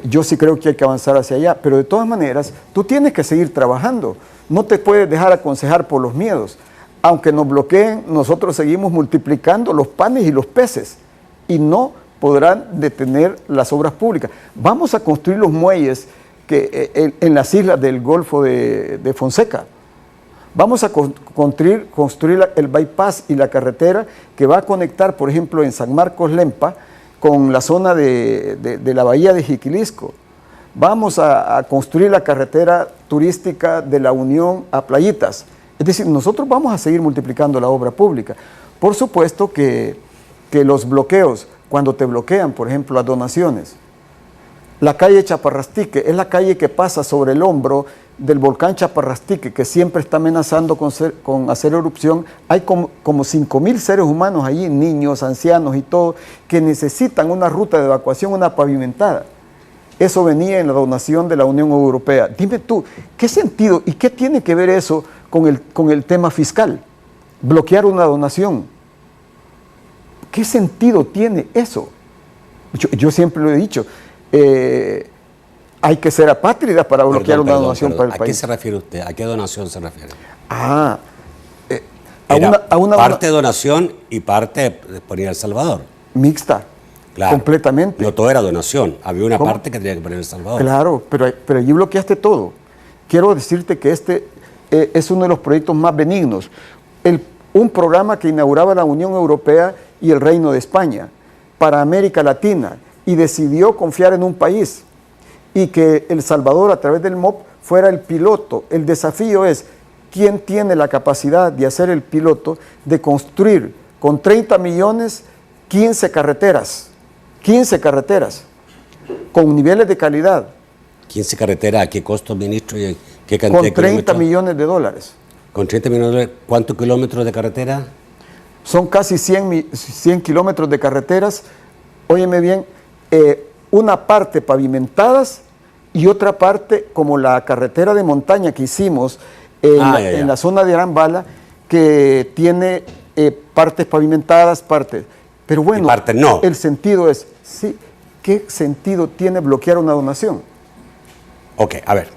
Yo sí creo que hay que avanzar hacia allá, pero de todas maneras, tú tienes que seguir trabajando. No te puedes dejar aconsejar por los miedos. Aunque nos bloqueen, nosotros seguimos multiplicando los panes y los peces y no podrán detener las obras públicas. Vamos a construir los muelles en las islas del Golfo de Fonseca. Vamos a construir el bypass y la carretera que va a conectar, por ejemplo, en San Marcos Lempa con la zona de la bahía de Jiquilisco. Vamos a construir la carretera turística de la Unión a Playitas. Es decir, nosotros vamos a seguir multiplicando la obra pública. Por supuesto que los bloqueos, cuando te bloquean, por ejemplo, las donaciones, la calle Chaparrastique es la calle que pasa sobre el hombro del volcán Chaparrastique, que siempre está amenazando con hacer erupción. Hay como 5.000 seres humanos allí, niños, ancianos y todo, que necesitan una ruta de evacuación, una pavimentada. Eso venía en la donación de la Unión Europea. Dime tú, ¿qué sentido y qué tiene que ver eso con el tema fiscal? Bloquear una donación. ¿Qué sentido tiene eso? Yo siempre lo he dicho. Hay que ser apátrida para bloquear una donación para el país. ¿A qué se refiere usted? ¿A qué donación se refiere? Parte donación y parte poner El Salvador. Mixta. Claro, completamente. No todo era donación, había una parte que tenía que poner El Salvador. Claro, pero allí bloqueaste todo. Quiero decirte que este es uno de los proyectos más benignos. Un programa que inauguraba la Unión Europea y el Reino de España para América Latina, y decidió confiar en un país y que El Salvador a través del MOP fuera el piloto. El desafío es quién tiene la capacidad de hacer el piloto, de construir con 30 millones 15 carreteras con niveles de calidad. 15 carreteras, ¿a qué costo, ministro? ¿Y qué cantidad con 30 millones de dólares. ¿Con 30 millones de dólares? ¿Cuántos kilómetros de carretera? Son casi 100 kilómetros de carreteras. Óyeme bien, una parte pavimentadas y otra parte como la carretera de montaña que hicimos en la zona de Arambala, que tiene partes pavimentadas, partes. Pero bueno, partes no. El sentido es, sí, ¿qué sentido tiene bloquear una donación? Ok, a ver,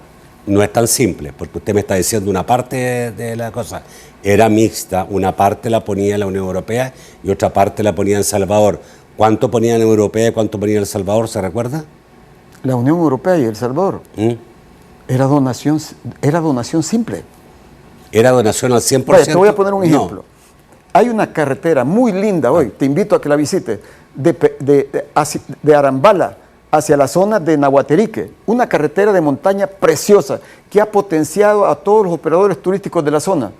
no es tan simple, porque usted me está diciendo una parte de la cosa. Era mixta, una parte la ponía la Unión Europea y otra parte la ponía en Salvador. ¿Cuánto ponía en Europea y cuánto ponía en El Salvador, se recuerda? La Unión Europea y El Salvador era donación simple. ¿Era donación al 100%? Vaya, te voy a poner un ejemplo. No. Hay una carretera muy linda hoy, te invito a que la visites, de Arambala hacia la zona de Nahuaterique, una carretera de montaña preciosa que ha potenciado a todos los operadores turísticos de la zona.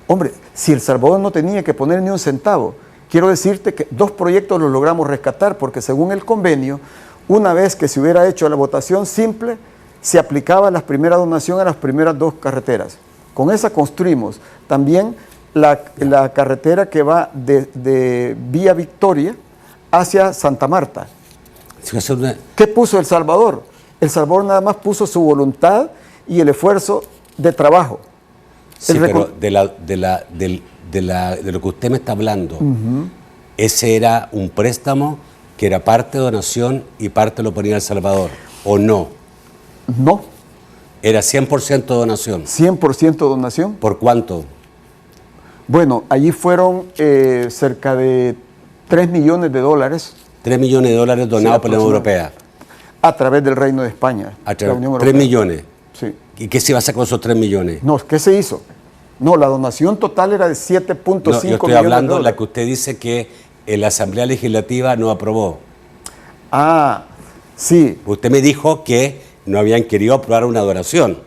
Hombre, si El Salvador no tenía que poner ni un centavo, quiero decirte que 2 proyectos los logramos rescatar porque según el convenio, una vez que se hubiera hecho la votación simple, se aplicaba la primera donación a las primeras 2 carreteras. Con esa construimos también la carretera que va de Vía Victoria hacia Santa Marta. ¿Qué puso El Salvador? El Salvador nada más puso su voluntad y el esfuerzo de trabajo. Sí, pero de lo que usted me está hablando, ese era un préstamo que era parte donación y parte lo ponía El Salvador, ¿o no? No. ¿Era 100% donación? 100% donación. ¿Por cuánto? Bueno, allí fueron cerca de $3 millones. 3 millones de dólares donados por la Unión Europea. A través del Reino de España. A través, la Unión Europea. 3 millones. Sí. ¿Y qué se iba a hacer con esos 3 millones? No, ¿qué se hizo? No, la donación total era de 7.5 millones. Yo estoy hablando de la que usted dice que la Asamblea Legislativa no aprobó. Ah, sí. Usted me dijo que no habían querido aprobar una donación.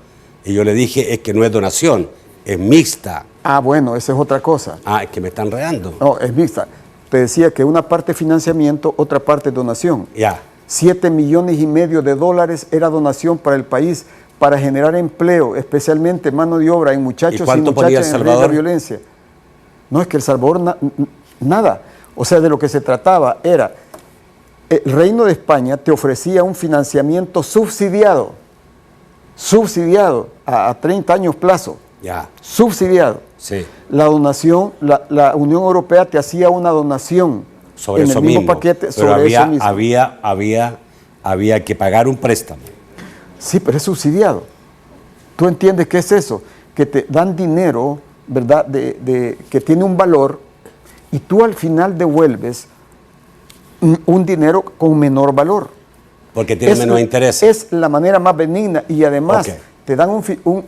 Y yo le dije, es que no es donación, es mixta. Ah, bueno, esa es otra cosa. Ah, es que me están enredando. No, es mixta. Te decía que una parte financiamiento, otra parte donación. Ya. 7,5 millones de dólares era donación para el país, para generar empleo, especialmente mano de obra en muchachos y muchachas en riesgo de violencia. No, es que El Salvador nada. O sea, de lo que se trataba era, el Reino de España te ofrecía un financiamiento subsidiado a 30 años plazo. Ya. Subsidiado. Sí. La donación, la Unión Europea te hacía una donación sobre en eso el mismo mismo, paquete. pero sobre eso mismo. había que pagar un préstamo. Sí, pero es subsidiado. ¿Tú entiendes qué es eso? Que te dan dinero, ¿verdad? Que tiene un valor y tú al final devuelves un dinero con menor valor. Porque tiene menos interés. Es la manera más benigna y además te dan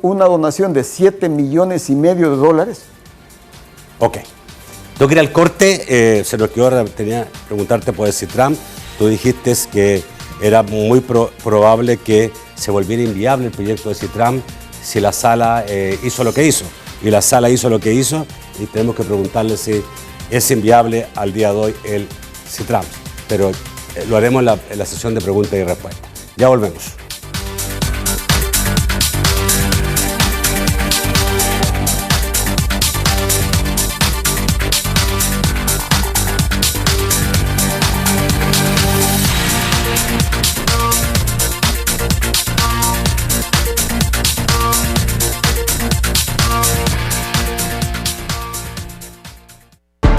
una donación de 7,5 millones de dólares. Ok. Tengo que ir al corte. Se nos quedó, tenía que preguntarte por el CITRAM. Tú dijiste que era muy probable que se volviera inviable el proyecto de CITRAM si la sala hizo lo que hizo. Y la sala hizo lo que hizo y tenemos que preguntarle si es inviable al día de hoy el CITRAM. Pero lo haremos en la sesión de preguntas y respuestas. Ya volvemos.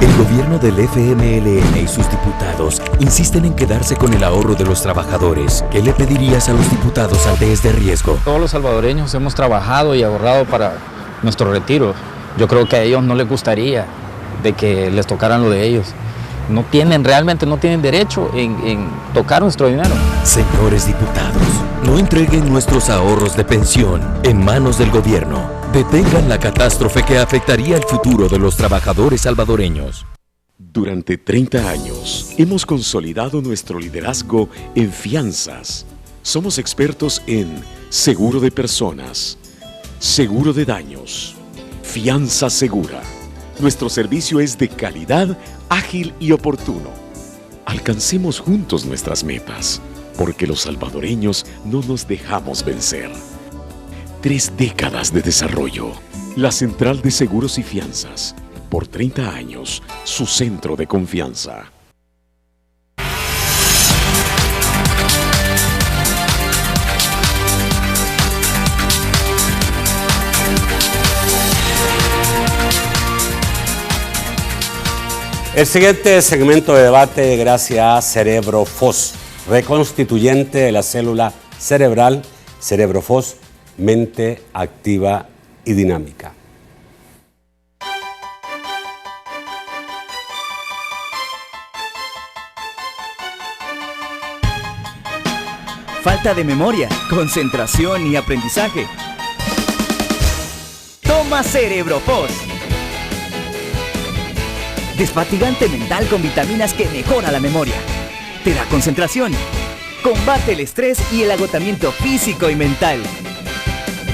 El gobierno del FMLN y sus diputados insisten en quedarse con el ahorro de los trabajadores. ¿Qué le pedirías a los diputados ante este riesgo? Todos los salvadoreños hemos trabajado y ahorrado para nuestro retiro. Yo creo que a ellos no les gustaría de que les tocaran lo de ellos. Realmente no tienen derecho en tocar nuestro dinero. Señores diputados, no entreguen nuestros ahorros de pensión en manos del gobierno. Detengan la catástrofe que afectaría el futuro de los trabajadores salvadoreños. Durante 30 años hemos consolidado nuestro liderazgo en fianzas. Somos expertos en seguro de personas, seguro de daños, fianza segura. Nuestro servicio es de calidad, ágil y oportuno. Alcancemos juntos nuestras metas, porque los salvadoreños no nos dejamos vencer. 3 décadas de desarrollo. La Central de Seguros y Fianzas. Por 30 años, su centro de confianza. El siguiente segmento de debate gracias a CerebroFOS, reconstituyente de la célula cerebral. CerebroFOS mente activa y dinámica. Falta de memoria, concentración y aprendizaje. Toma Cerebropos. Desfatigante mental con vitaminas que mejora la memoria. Te da concentración. Combate el estrés y el agotamiento físico y mental.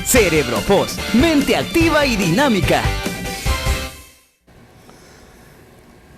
Cerebropos, mente activa y dinámica.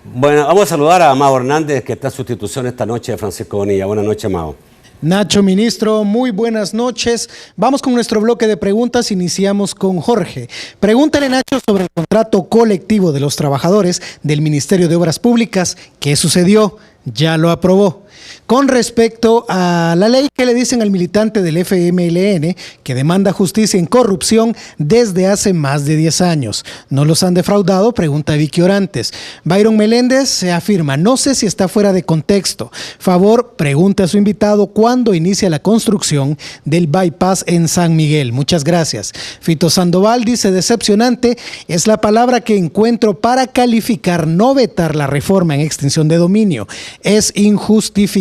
Bueno, vamos a saludar a Mao Hernández, que está en sustitución esta noche de Francisco Bonilla. Buenas noches, Mao. Nacho, ministro, muy buenas noches. Vamos con nuestro bloque de preguntas. Iniciamos con Jorge. Pregúntale, Nacho, sobre el contrato colectivo de los trabajadores del Ministerio de Obras Públicas. ¿Qué sucedió? Ya lo aprobó. Con respecto a la ley que le dicen al militante del FMLN que demanda justicia en corrupción desde hace más de 10 años. ¿No los han defraudado? Pregunta Vicky Orantes. Byron Meléndez se afirma, no sé si está fuera de contexto. Favor, pregunte a su invitado cuándo inicia la construcción del bypass en San Miguel. Muchas gracias. Fito Sandoval dice, decepcionante es la palabra que encuentro para calificar no vetar la reforma en extinción de dominio. Es injustificable.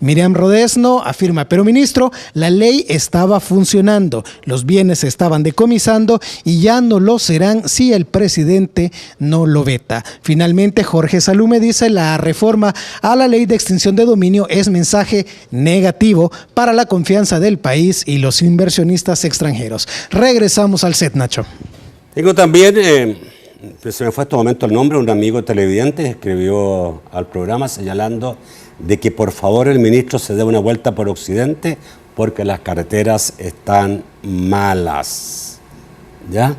Miriam Rodesno afirma, pero ministro, la ley estaba funcionando, los bienes se estaban decomisando y ya no lo serán si el presidente no lo veta. Finalmente, Jorge Salume dice, la reforma a la ley de extinción de dominio es mensaje negativo para la confianza del país y los inversionistas extranjeros. Regresamos al set, Nacho. Tengo también, se me fue en este momento el nombre, un amigo televidente escribió al programa señalando de que por favor el ministro se dé una vuelta por Occidente porque las carreteras están malas. ¿Ya?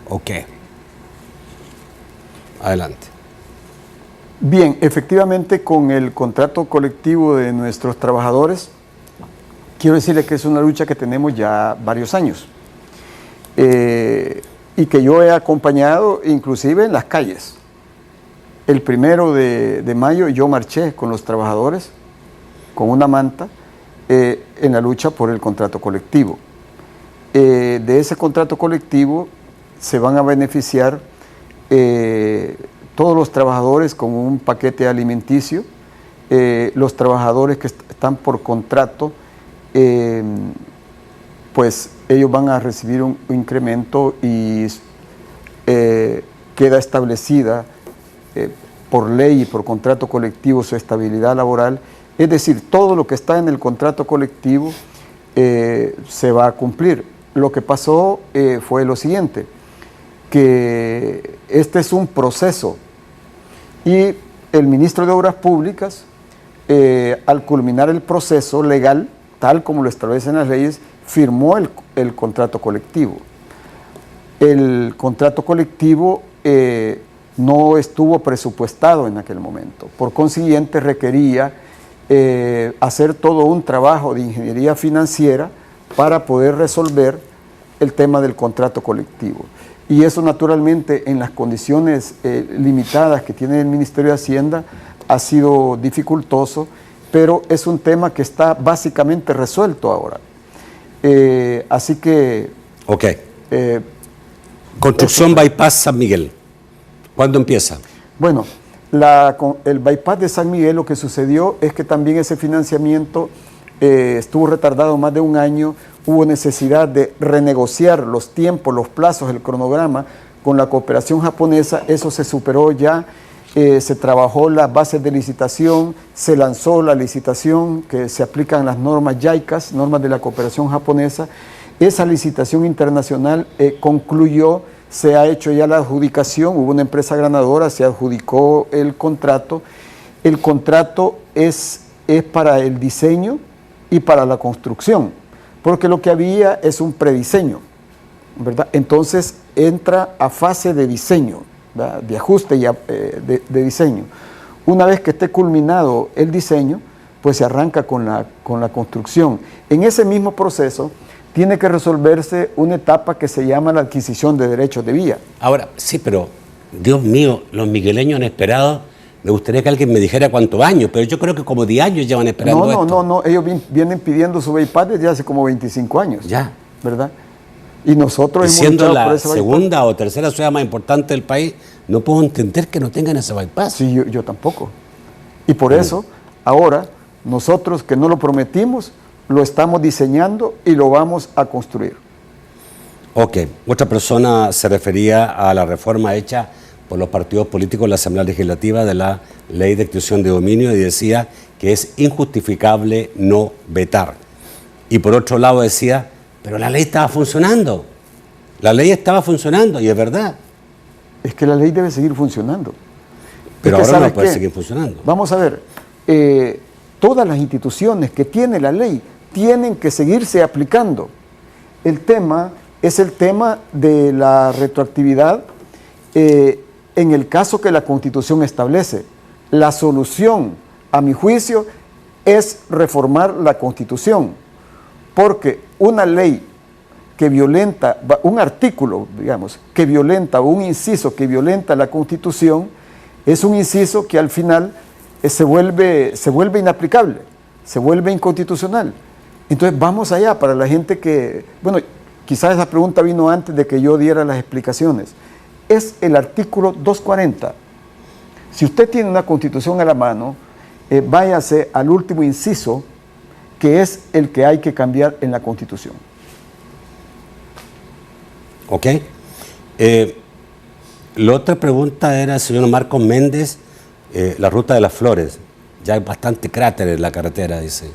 Ok. Adelante. Bien, efectivamente con el contrato colectivo de nuestros trabajadores, quiero decirles que es una lucha que tenemos ya varios años y que yo he acompañado inclusive en las calles. El 1 de mayo yo marché con los trabajadores con una manta en la lucha por el contrato colectivo. De ese contrato colectivo se van a beneficiar todos los trabajadores con un paquete alimenticio, los trabajadores que están por contrato, pues ellos van a recibir un incremento y queda establecida por ley y por contrato colectivo su estabilidad laboral, es decir, todo lo que está en el contrato colectivo se va a cumplir. Lo que pasó fue lo siguiente, que este es un proceso y el ministro de Obras Públicas, al culminar el proceso legal, tal como lo establecen las leyes, firmó el contrato colectivo. El contrato colectivo no estuvo presupuestado en aquel momento. Por consiguiente, requería hacer todo un trabajo de ingeniería financiera para poder resolver el tema del contrato colectivo. Y eso, naturalmente, en las condiciones limitadas que tiene el Ministerio de Hacienda, ha sido dificultoso, pero es un tema que está básicamente resuelto ahora. Así que... Ok. Construcción bypass San Miguel. ¿Cuándo empieza? Bueno, el bypass de San Miguel, lo que sucedió es que también ese financiamiento estuvo retardado más de un año. Hubo necesidad de renegociar los tiempos, los plazos, el cronograma con la cooperación japonesa. Eso se superó ya, se trabajó las bases de licitación, se lanzó la licitación que se aplican las normas JICAS, normas de la cooperación japonesa. Esa licitación internacional concluyó, se ha hecho ya la adjudicación, hubo una empresa ganadora, se adjudicó el contrato. El contrato es para el diseño y para la construcción, porque lo que había es un prediseño, ¿verdad? Entonces entra a fase de diseño, ¿verdad? De ajuste y de diseño. Una vez que esté culminado el diseño, pues se arranca con la construcción. En ese mismo proceso tiene que resolverse una etapa que se llama la adquisición de derechos de vía. Ahora, sí, pero, Dios mío, los migueleños han esperado, me gustaría que alguien me dijera cuántos años, pero yo creo que como 10 años llevan esperando esto. No, ellos vienen pidiendo su bypass desde hace como 25 años. Ya. ¿verdad? Y nosotros hemos siendo luchado por la ese bypass. segunda o tercera ciudad más importante del país, no puedo entender que no tengan ese bypass. Sí, yo tampoco. Y por eso, ahora, nosotros que no lo prometimos, lo estamos diseñando y lo vamos a construir. Ok, otra persona se refería a la reforma hecha por los partidos políticos en la Asamblea Legislativa de la Ley de Extinción de Dominio y decía que es injustificable no vetar. Y por otro lado decía, pero la ley estaba funcionando. La ley estaba funcionando y es verdad. Es que la ley debe seguir funcionando. Pero Es que, ahora no ¿sabes puede qué? seguir funcionando. Vamos a ver, todas las instituciones que tiene la ley tienen que seguirse aplicando. El tema es el tema de la retroactividad en el caso que la Constitución establece. La solución, a mi juicio, es reformar la Constitución, porque una ley que violenta, un artículo, digamos, que violenta, o un inciso que violenta la Constitución, es un inciso que al final se vuelve inaplicable, se vuelve inconstitucional. Entonces vamos allá para la gente que, bueno, quizás esa pregunta vino antes de que yo diera las explicaciones. Es el artículo 240. Si usted tiene una Constitución a la mano, váyase al último inciso, que es el que hay que cambiar en la Constitución. Ok. La otra pregunta era el señor Marcos Méndez, la ruta de las flores. Ya hay bastante cráteres en la carretera, dice.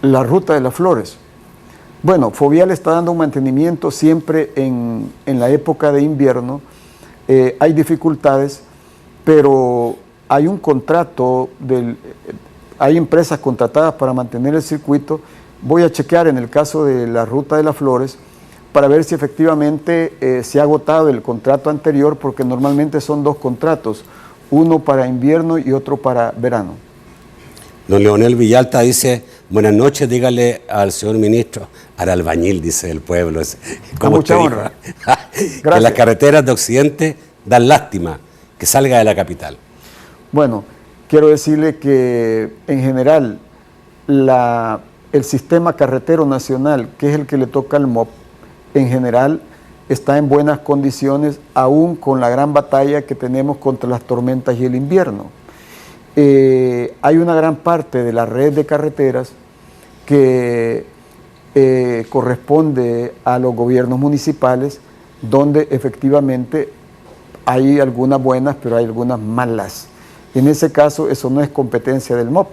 La ruta de las flores. Bueno, Fovial está dando un mantenimiento siempre en la época de invierno. Hay dificultades, pero hay un contrato, hay empresas contratadas para mantener el circuito. Voy a chequear en el caso de la ruta de las flores para ver si efectivamente se ha agotado el contrato anterior, porque normalmente son dos contratos, uno para invierno y otro para verano. Don Leonel Villalta dice, buenas noches, dígale al señor ministro, al albañil, dice el pueblo. Con mucha honra. Que las carreteras de Occidente dan lástima, que salga de la capital. Bueno, quiero decirle que en general el sistema carretero nacional, que es el que le toca al MOP, en general está en buenas condiciones, aún con la gran batalla que tenemos contra las tormentas y el invierno. Hay una gran parte de la red de carreteras que corresponde a los gobiernos municipales, donde efectivamente hay algunas buenas, pero hay algunas malas. En ese caso, eso no es competencia del MOP.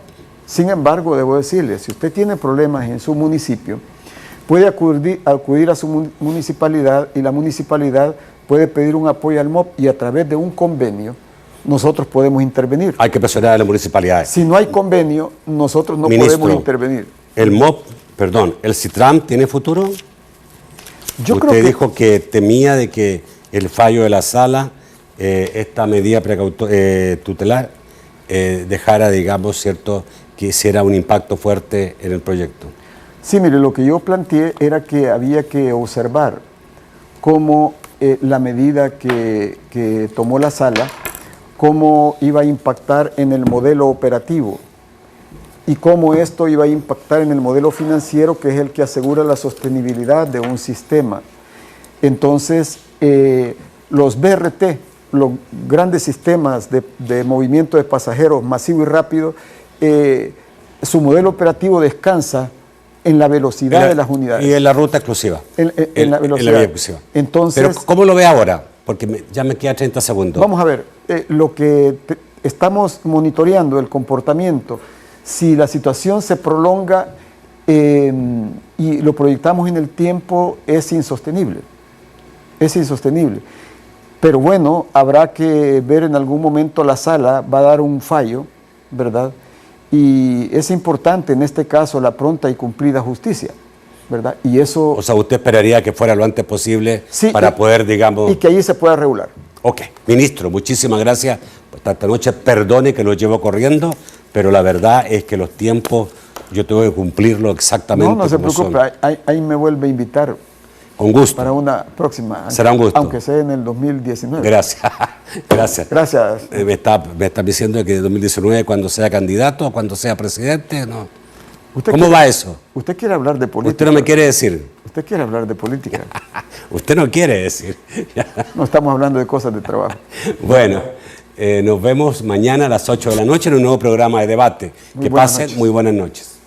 Sin embargo, debo decirle, si usted tiene problemas en su municipio, puede acudir a su municipalidad, y la municipalidad puede pedir un apoyo al MOP, y a través de un convenio nosotros podemos intervenir. Hay que presionar a las municipalidades. Si no hay convenio, nosotros no Ministro, podemos intervenir. El MOP, perdón, ¿el CITRAM tiene futuro? Yo creo Usted que dijo que temía de que el fallo de la sala, esta medida tutelar, dejara, digamos, cierto, que hiciera un impacto fuerte en el proyecto. Sí, mire, lo que yo planteé era que había que observar cómo la medida que tomó la sala, cómo iba a impactar en el modelo operativo y cómo esto iba a impactar en el modelo financiero, que es el que asegura la sostenibilidad de un sistema. Entonces, los BRT, los grandes sistemas de movimiento de pasajeros masivo y rápido, su modelo operativo descansa en la velocidad de las unidades. Y en la ruta exclusiva. En la velocidad. En la vía exclusiva. Entonces, pero ¿cómo lo ve ahora? Porque ya me queda 30 segundos. Vamos a ver, lo que estamos monitoreando, el comportamiento, si la situación se prolonga y lo proyectamos en el tiempo, es insostenible. Es insostenible. Pero bueno, habrá que ver en algún momento, la sala va a dar un fallo, ¿verdad? Y es importante en este caso la pronta y cumplida justicia, ¿verdad? Y eso... O sea, usted esperaría que fuera lo antes posible, sí, para poder, digamos... Y que allí se pueda regular. Ok. Ministro, muchísimas gracias por esta noche. Perdone que lo llevo corriendo, pero la verdad es que los tiempos yo tengo que cumplirlo exactamente. No se preocupe, ahí me vuelve a invitar. Con gusto. Para una próxima. Será un gusto. Aunque sea en el 2019. Gracias. Gracias. Gracias. Me estás diciendo que en 2019, cuando sea candidato o cuando sea presidente, no. ¿Cómo va eso? ¿Usted quiere hablar de política? Usted no me quiere decir. ¿Usted quiere hablar de política? Usted no quiere decir. No estamos hablando de cosas de trabajo. Bueno, nos vemos mañana a las 8 de la noche en un nuevo programa de debate. Que pasen muy buenas noches.